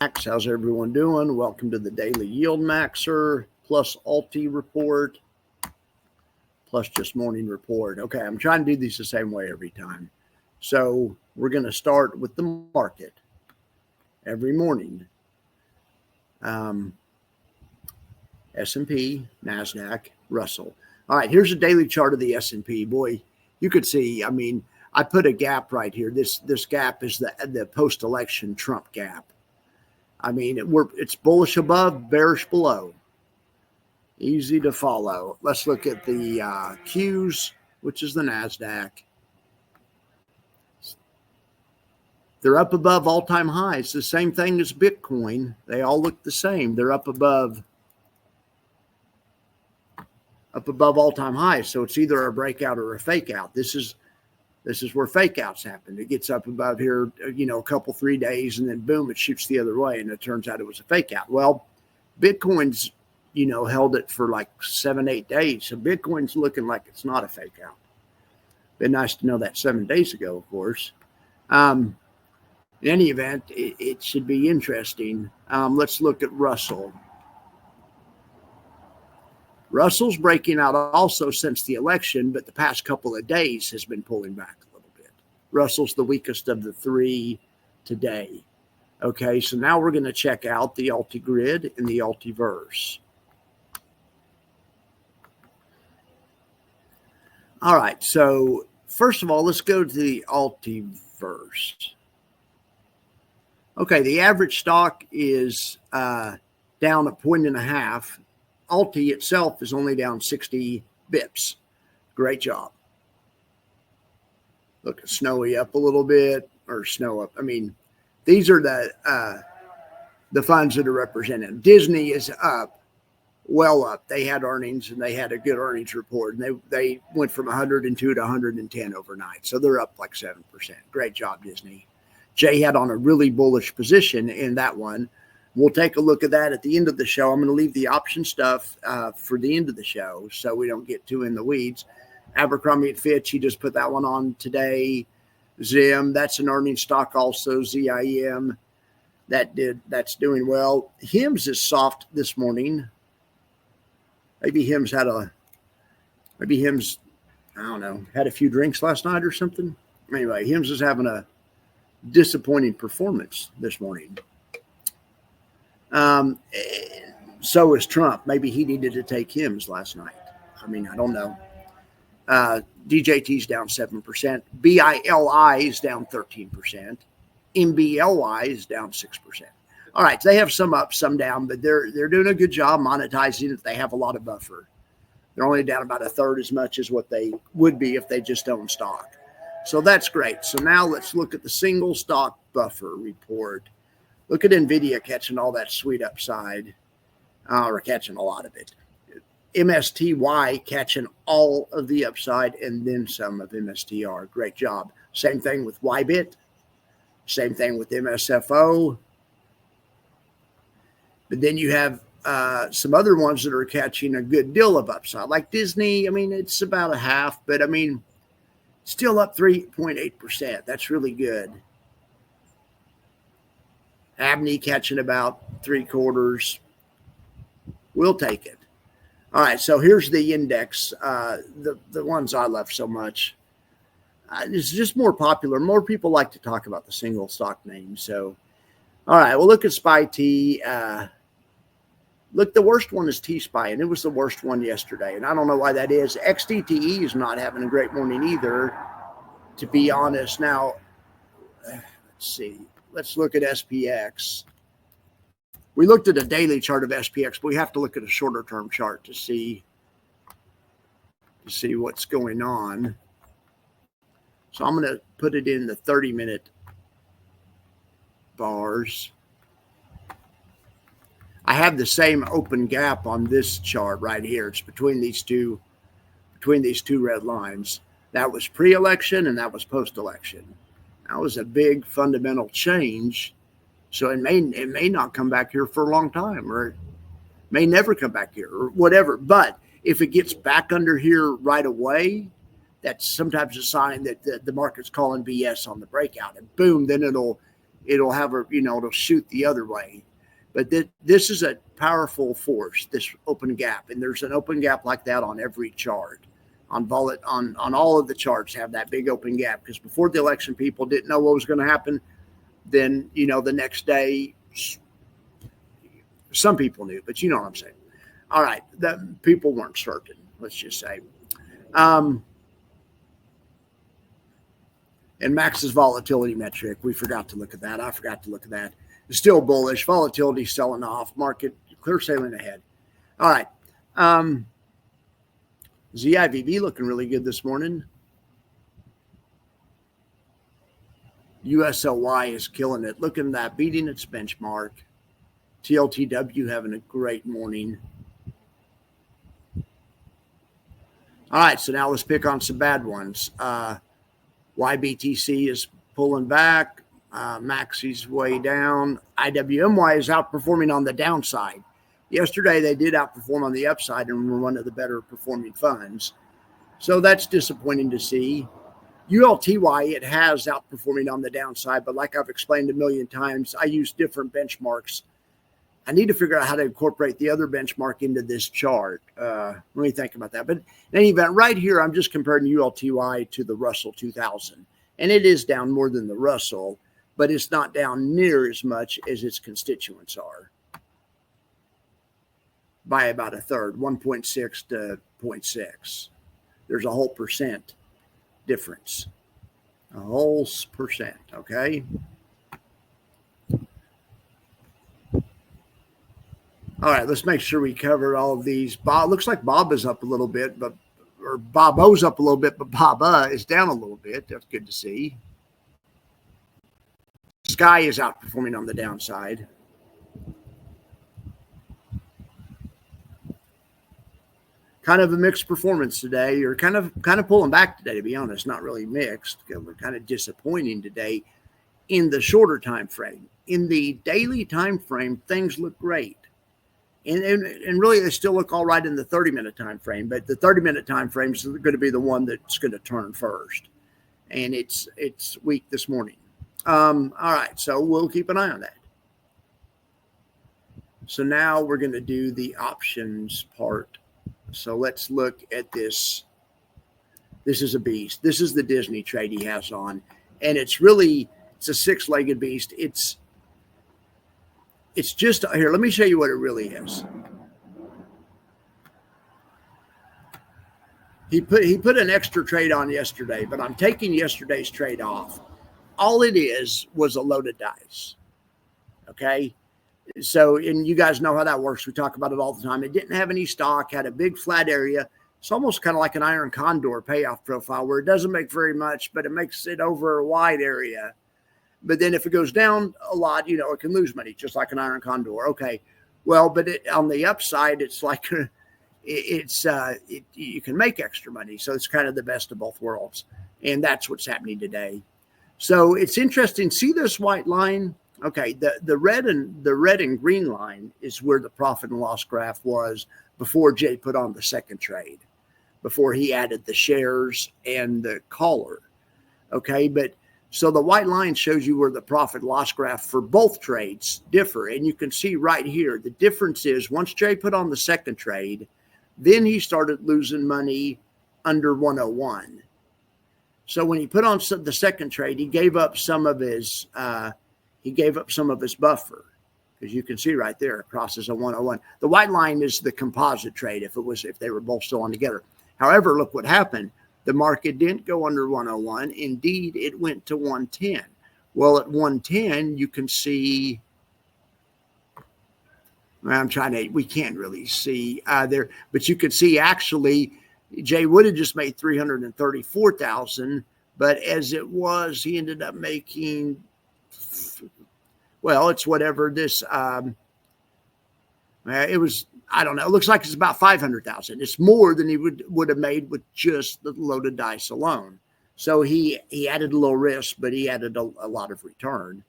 How's everyone doing? Welcome to the daily YieldMax'er plus ULTY report plus just morning report. Okay, I'm trying to do these the same way every time. So we're going to start with the market every morning. S&P, NASDAQ, Russell. All right, here's a daily chart of the S&P. Boy, you could see, I mean, I put a gap right here. This gap is the post-election Trump gap. I mean, it's bullish above, bearish below. Easy to follow. Let's look at the Qs, which is the NASDAQ. They're up above all-time highs. The same thing as Bitcoin. They all look the same. They're up above all-time highs. So it's either a breakout or a fake out. This is where fake outs happen. It gets up above here, a couple, 3 days, and then boom, it shoots the other way. And it turns out it was a fake out. Well, Bitcoin's, held it for like 7-8 days. So Bitcoin's looking like it's not a fake out. Been nice to know that 7 days ago, of course. In any event, it should be interesting. Let's look at Russell. Russell's breaking out also since the election, but the past couple of days has been pulling back a little bit. Russell's the weakest of the three today. Okay, so now we're going to check out the ULTY grid and the ULTYverse. All right, so first of all, let's go to the ULTYverse. Okay, the average stock is down 1.5. ULTY itself is only down 60 bips. Great job. Look, snowy up a little bit, or snow up. I mean, these are the funds that are represented. Disney is up, well up. They had earnings, and they had a good earnings report, and they went from 102 to 110 overnight. So they're up like 7%. Great job, Disney. Jay had on a really bullish position in that one. We'll take a look at that at the end of the show. I'm going to leave the option stuff for the end of the show so we don't get too in the weeds. Abercrombie & Fitch, he just put that one on today. Zim, that's an earnings stock also. ZIM, that's doing well. HIMS is soft this morning. Maybe HIMS had a few drinks last night or something. Anyway, HIMS is having a disappointing performance this morning. So is Trump. Maybe he needed to take HIMS last night. I mean, I don't know. DJT's down 7%. BILI is down 13%. MBLY is down 6%. All right, they have some up, some down, but they're doing a good job monetizing it. They have a lot of buffer. They're only down about a third as much as what they would be if they just own stock. So that's great. So now let's look at the single stock buffer report. Look at NVIDIA catching all that sweet upside, or catching a lot of it. MSTY catching all of the upside and then some of MSTR. Great job. Same thing with YBIT. Same thing with MSFO. But then you have some other ones that are catching a good deal of upside, like Disney. I mean, it's about a half, but I mean, still up 3.8%. That's really good. Abney catching about 3/4. We'll take it. All right, so here's the index, the ones I love so much. It's just more popular. More people like to talk about the single stock names. So, all right, well, look at SPY-T. Look, the worst one is T-SPY, and it was the worst one yesterday. And I don't know why that is. XDTE is not having a great morning either, to be honest. Now, let's see. Let's look at SPX. We looked at a daily chart of SPX, but we have to look at a shorter term chart to see what's going on. So I'm going to put it in the 30-minute bars. I have the same open gap on this chart right here. It's between these two red lines. That was pre-election and that was post-election. That was a big fundamental change. So it may not come back here for a long time, or it may never come back here, or whatever. But if it gets back under here right away, that's sometimes a sign that the market's calling BS on the breakout. And boom, then it'll it'll have a, it'll shoot the other way. But this is a powerful force, this open gap. And there's an open gap like that on every chart. On all of the charts have that big open gap, because before the election, people didn't know what was going to happen. Then, the next day, some people knew, but you know what I'm saying. All right. The people weren't certain, let's just say. And Max's volatility metric, we forgot to look at that. I forgot to look at that. It's still bullish. Volatility selling off. Market clear sailing ahead. All right. ZIVB looking really good this morning. USLY is killing it. Looking at that, beating its benchmark. TLTW having a great morning. All right, so now let's pick on some bad ones. YBTC is pulling back. Maxi's way down. IWMY is outperforming on the downside. Yesterday, they did outperform on the upside and were one of the better performing funds. So that's disappointing to see. ULTY, it has outperforming on the downside, but like I've explained a million times, I use different benchmarks. I need to figure out how to incorporate the other benchmark into this chart. Let me think about that. But in any event, right here, I'm just comparing ULTY to the Russell 2000. And it is down more than the Russell, but it's not down near as much as its constituents are. By about a third, 1.6 to 0.6. There's a whole percent difference. A whole percent, okay? All right, let's make sure we cover all of these. Bob, looks like Bob is up a little bit, or Bobo's up a little bit, but Baba is down a little bit. That's good to see. Sky is outperforming on the downside. Kind of a mixed performance today, or kind of pulling back today, to be honest. Not really mixed. We're kind of disappointing today in the shorter time frame. In the daily time frame, things look great. And really, they still look all right in the 30-minute time frame, but the 30-minute time frame is going to be the one that's going to turn first, and it's weak this morning. All right, so we'll keep an eye on that. So now we're going to do the options part. So let's look at this. This is a beast. This is the Disney trade he has on, and it's a six-legged beast. It's just here. Let me show you what it really is. He put an extra trade on yesterday, but I'm taking yesterday's trade off. All it was a load of dice. Okay. So, and you guys know how that works. We talk about it all the time. It didn't have any stock, had a big flat area. It's almost kind of like an iron condor payoff profile where it doesn't make very much, but it makes it over a wide area. But then if it goes down a lot, it can lose money, just like an iron condor. Okay. Well, but on the upside, it's like you can make extra money. So it's kind of the best of both worlds. And that's what's happening today. So it's interesting. See this white line? Okay. The red and green line is where the profit and loss graph was before Jay put on the second trade, before he added the shares and the caller. Okay. But so the white line shows you where the profit loss graph for both trades differ. And you can see right here, the difference is once Jay put on the second trade, then he started losing money under 101. So when he put on the second trade, he gave up some of his buffer, because you can see right there, it crosses a 101. The white line is the composite trade if they were both still on together. However, look what happened. The market didn't go under 101. Indeed, it went to 110. Well, at 110, you can see, we can't really see there, but you could see actually Jay would have just made $334,000, but as it was, he ended up making, it's whatever this, it was, I don't know. It looks like it's about $500,000. It's more than he would have made with just the loaded dice alone. So he added a little risk, but he added a lot of return.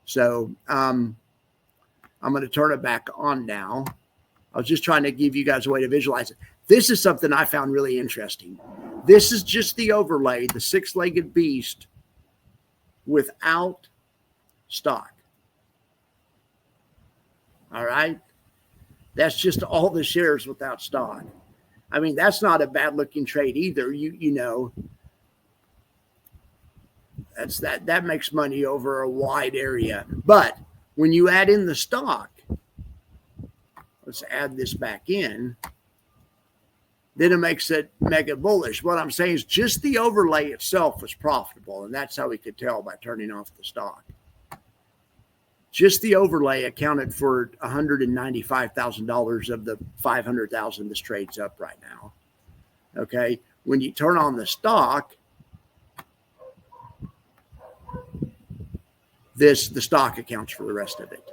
So I'm going to turn it back on now. I was just trying to give you guys a way to visualize it. This is something I found really interesting. This is just the overlay, the six-legged beast, without stock. All right. That's just all the shares without stock. I mean, that's not a bad looking trade either. You know, that makes money over a wide area. But when you add in the stock, let's add this back in, then it makes it mega bullish. What I'm saying is just the overlay itself was profitable, and that's how we could tell by turning off the stock. Just the overlay accounted for $195,000 of the $500,000 this trades up right now. Okay, when you turn on the stock, the stock accounts for the rest of it.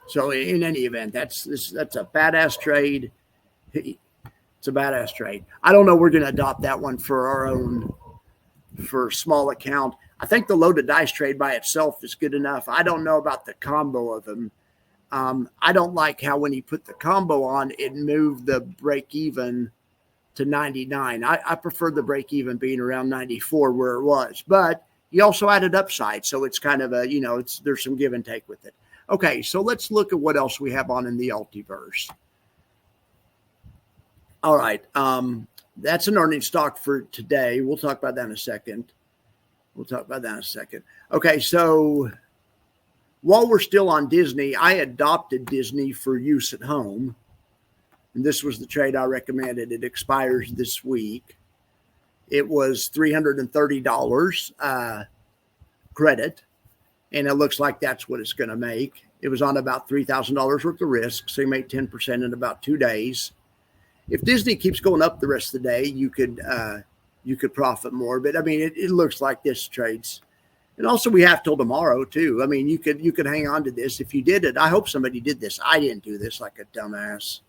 So in any event, that's a badass trade. It's a badass trade. I don't know. We're going to adopt that one for our own, for small account. I think the loaded dice trade by itself is good enough. I don't know about the combo of them. I don't like how when he put the combo on, it moved the break even to 99. I prefer the break even being around 94 where it was, but he also added upside. So it's kind of a, you know, there's some give and take with it. Okay. So let's look at what else we have on in the Ultiverse. All right. That's an earnings stock for today. We'll talk about that in a second. Okay. So while we're still on Disney, I adopted Disney for use at home. And this was the trade I recommended. It expires this week. It was $330 credit. And it looks like that's what it's going to make. It was on about $3,000 worth of risk. So you made 10% in about 2 days. If Disney keeps going up the rest of the day, you could profit more. But I mean, it looks like this trades. And also we have till tomorrow too. I mean, you could hang on to this if you did it. I hope somebody did this. I didn't do this like a dumbass.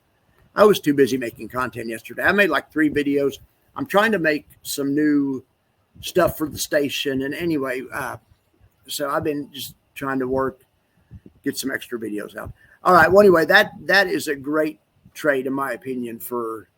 I was too busy making content yesterday. I made like 3 videos. I'm trying to make some new stuff for the station. And anyway, so I've been just trying to get some extra videos out. All right. Well, anyway, that is a great trade in my opinion for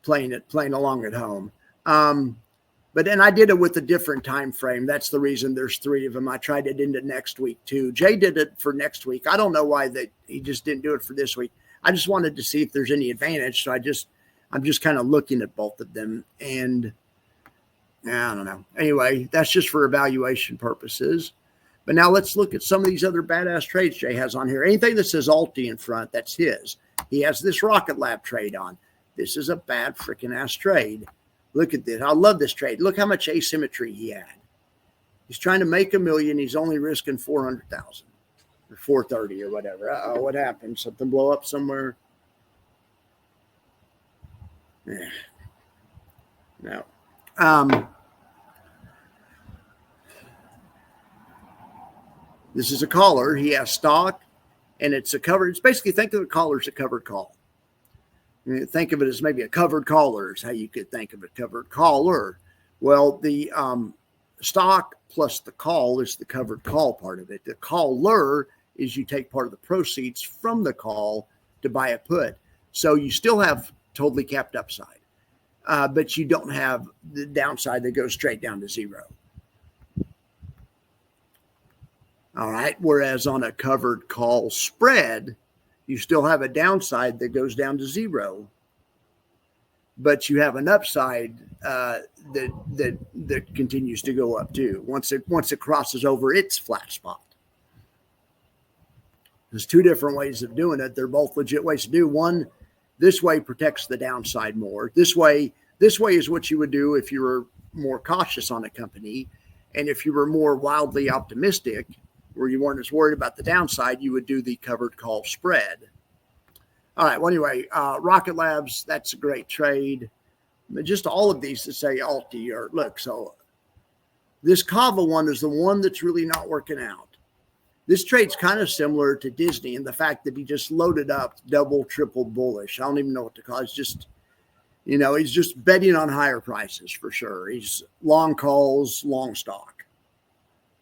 playing along at home. But then I did it with a different time frame. That's the reason there's 3 of them. I tried it into next week too. Jay did it for next week. I don't know why he just didn't do it for this week. I just wanted to see if there's any advantage. So I'm just kind of looking at both of them, and I don't know. Anyway, that's just for evaluation purposes. But now let's look at some of these other badass trades Jay has on here. Anything that says ULTY in front, that's his. He has this Rocket Lab trade on. This is a bad freaking ass trade. Look at this. I love this trade. Look how much asymmetry he had. He's trying to make $1 million. He's only risking 400,000 or 430 or whatever. Uh-oh, what happened? Something blow up somewhere? Yeah. No. This is a caller. He has stock, and it's a covered. It's basically, think of the caller as a covered call. Think of it as maybe a covered caller is how you could think of a covered caller. Well, the stock plus the call is the covered call part of it. The caller is you take part of the proceeds from the call to buy a put. So you still have totally capped upside, but you don't have the downside that goes straight down to 0. All right. Whereas on a covered call spread, you still have a downside that goes down to 0, but you have an upside that continues to go up too. Once it crosses over its flat spot. There's 2 different ways of doing it. They're both legit ways to do. One, this way protects the downside more. This way is what you would do if you were more cautious on a company, and if you were more wildly optimistic, where you weren't as worried about the downside, you would do the covered call spread. All right. Well, anyway, Rocket Labs, that's a great trade. But just all of these that say ULTY or look. So this Kava one is the one that's really not working out. This trade's kind of similar to Disney in the fact that he just loaded up double, triple bullish. I don't even know what to call it. It's just, he's just betting on higher prices for sure. He's long calls, long stock,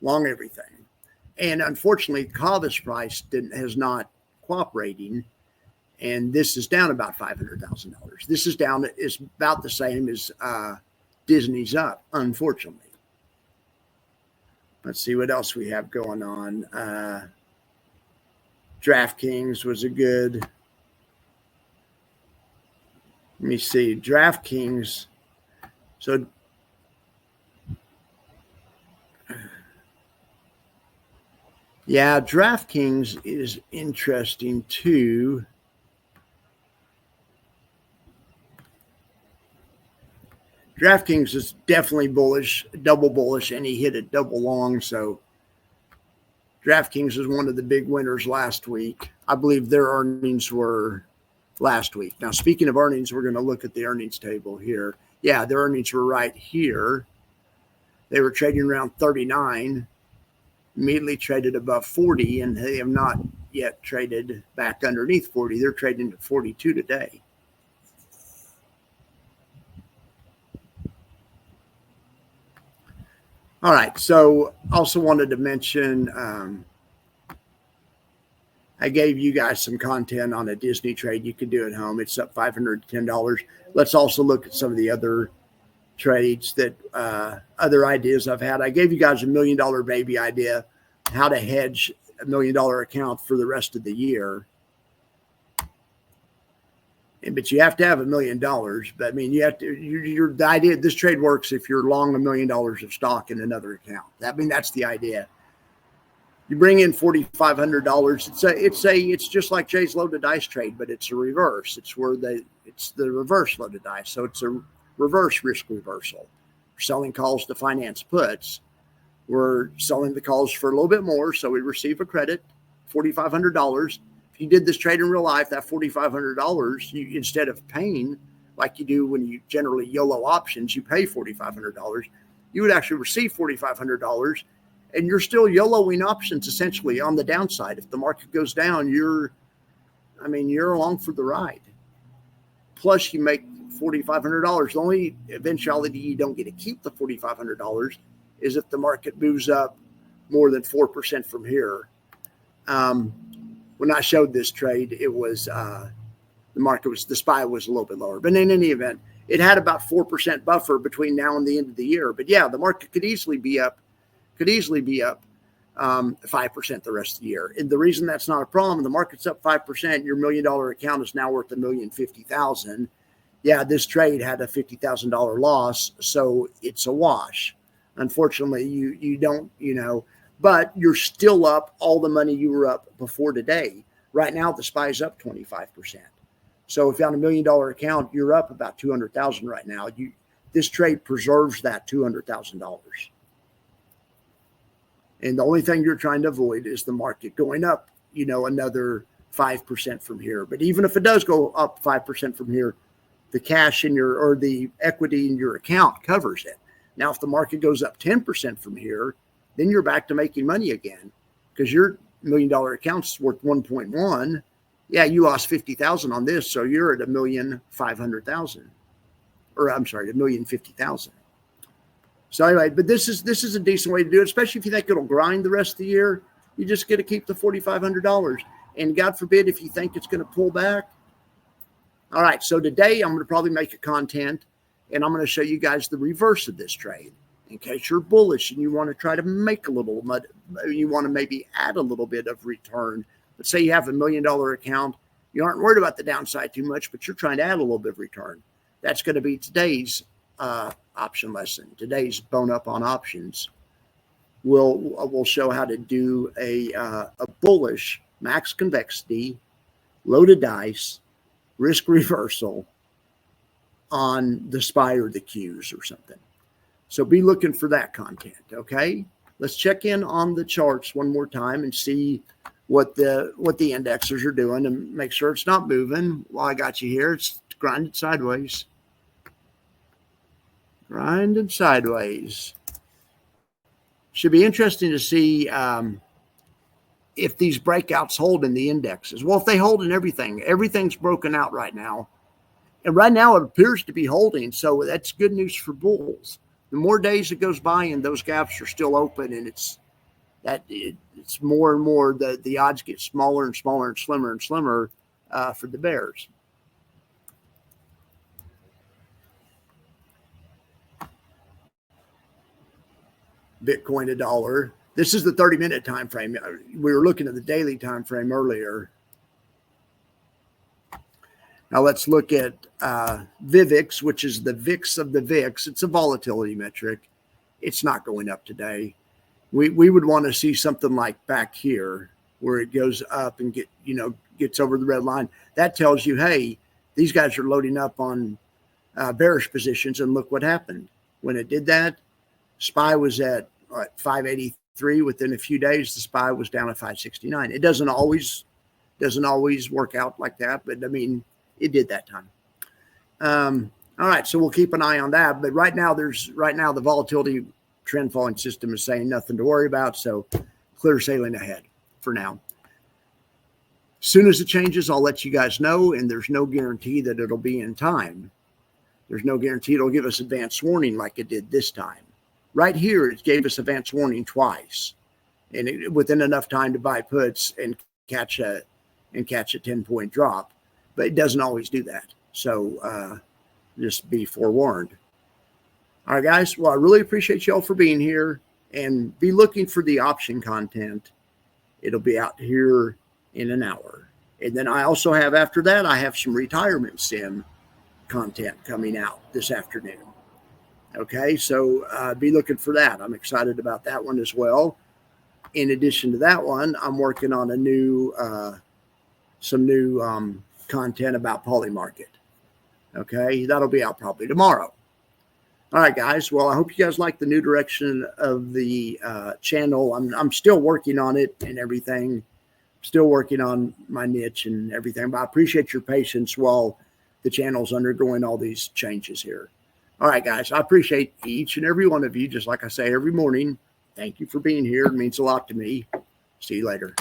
long everything. And unfortunately, Kava's price is not cooperating, and this is down about $500,000. This is about the same as Disney's up, unfortunately. Let's see what else we have going on. DraftKings was a good. Let me see. DraftKings. So yeah, DraftKings is interesting too. DraftKings is definitely bullish, double bullish, and he hit it double long. So DraftKings is one of the big winners last week. I believe their earnings were last week. Now, speaking of earnings, we're going to look at the earnings table here. Yeah, their earnings were right here. They were trading around 39, immediately traded above 40, and they have not yet traded back underneath 40. They're trading at 42 today. All right, so also wanted to mention I gave you guys some content on a Disney trade you could do at home. It's up $510. Let's also look at some of the other trades that other ideas I've had. I gave you guys $1 million baby idea, how to hedge $1 million account for the rest of the year. But you have to have $1 million. But I mean, you have to. The idea this trade works if you're long $1 million of stock in another account. That's the idea. You bring in $4,500. It's just like Jay's loaded dice trade, but it's a reverse. It's the reverse loaded dice. So it's a reverse risk reversal. We're selling calls to finance puts. We're selling the calls for a little bit more, so we receive a credit, $4,500. If you did this trade in real life, that $4,500, you instead of paying like you do when you generally YOLO options, you pay $4,500. You would actually receive $4,500, and you're still YOLOing options essentially on the downside. If the market goes down, you're along for the ride. Plus, you make $4,500. The only eventuality you don't get to keep the $4,500 is if the market moves up more than 4% from here. When I showed this trade, it was the SPY was a little bit lower. But in any event, it had about 4% buffer between now and the end of the year. But yeah, the market could easily be up 5% the rest of the year. And the reason that's not a problem, the market's up 5%, your $1 million account is now worth $1,050,000. Yeah, this trade had a $50,000 loss, so it's a wash. Unfortunately, you don't, but you're still up all the money you were up before today. Right now, the SPY is up 25%. So if you have $1 million account, you're up about $200,000 right now. This trade preserves that $200,000. And the only thing you're trying to avoid is the market going up, another 5% from here. But even if it does go up 5% from here, the cash or the equity in your account covers it. Now, if the market goes up 10% from here, then you're back to making money again because your $1 million account's worth 1.1. Yeah, you lost 50,000 on this, so you're at 1,500,000, or I'm sorry, 1,050,000. So anyway, but this is a decent way to do it, especially if you think it'll grind the rest of the year. You just get to keep the $4,500, and God forbid if you think it's going to pull back. All right, so today I'm going to probably make a content, and I'm going to show you guys the reverse of this trade. In case you're bullish and you want to try to make a little money, you want to maybe add a little bit of return. Let's say you have $1 million account. You aren't worried about the downside too much, but you're trying to add a little bit of return. That's going to be today's option lesson. Today's bone up on options. We'll show how to do a bullish max convexity, loaded dice, risk reversal on the SPY or the Qs or something. So be looking for that content, okay? Let's check in on the charts one more time and see what the indexers are doing and make sure it's not moving. While I got you here, it's grinding sideways. Grinding sideways. Should be interesting to see if these breakouts hold in the indexes. Well, if they hold in everything's broken out right now. And right now it appears to be holding, so that's good news for bulls. The more days it goes by and those gaps are still open and it's more and more, the odds get smaller and smaller and slimmer for the bears. Bitcoin $1. This is the 30-minute time frame. We were looking at the daily time frame earlier. Now let's look at VIVIX, which is the VIX of the VIX. It's a volatility metric. It's not going up today. We would want to see something like back here where it goes up and gets over the red line. That tells you, hey, these guys are loading up on bearish positions, and look what happened. When it did that, SPY was at 583. Within a few days, the SPY was down at 569. It doesn't always work out like that, but I mean, it did that time. All right, so we'll keep an eye on that. But right now the volatility trend following system is saying nothing to worry about. So clear sailing ahead for now. As soon as it changes, I'll let you guys know. And there's no guarantee that it'll be in time. There's no guarantee it'll give us advance warning like it did this time. Right here, it gave us advance warning twice, and within enough time to buy puts and catch a 10-point drop. But it doesn't always do that. So just be forewarned. All right, guys. Well, I really appreciate y'all for being here, and be looking for the option content. It'll be out here in an hour. And then I also have, after that, I have some retirement sim content coming out this afternoon. Okay, so be looking for that. I'm excited about that one as well. In addition to that one, I'm working on some new content about Polymarket. Okay, that'll be out probably tomorrow. All right, guys. Well, I hope you guys like the new direction of the channel. I'm still working on it and everything. Still working on my niche and everything. But I appreciate your patience while the channel's undergoing all these changes here. All right, guys. I appreciate each and every one of you. Just like I say every morning, thank you for being here. It means a lot to me. See you later.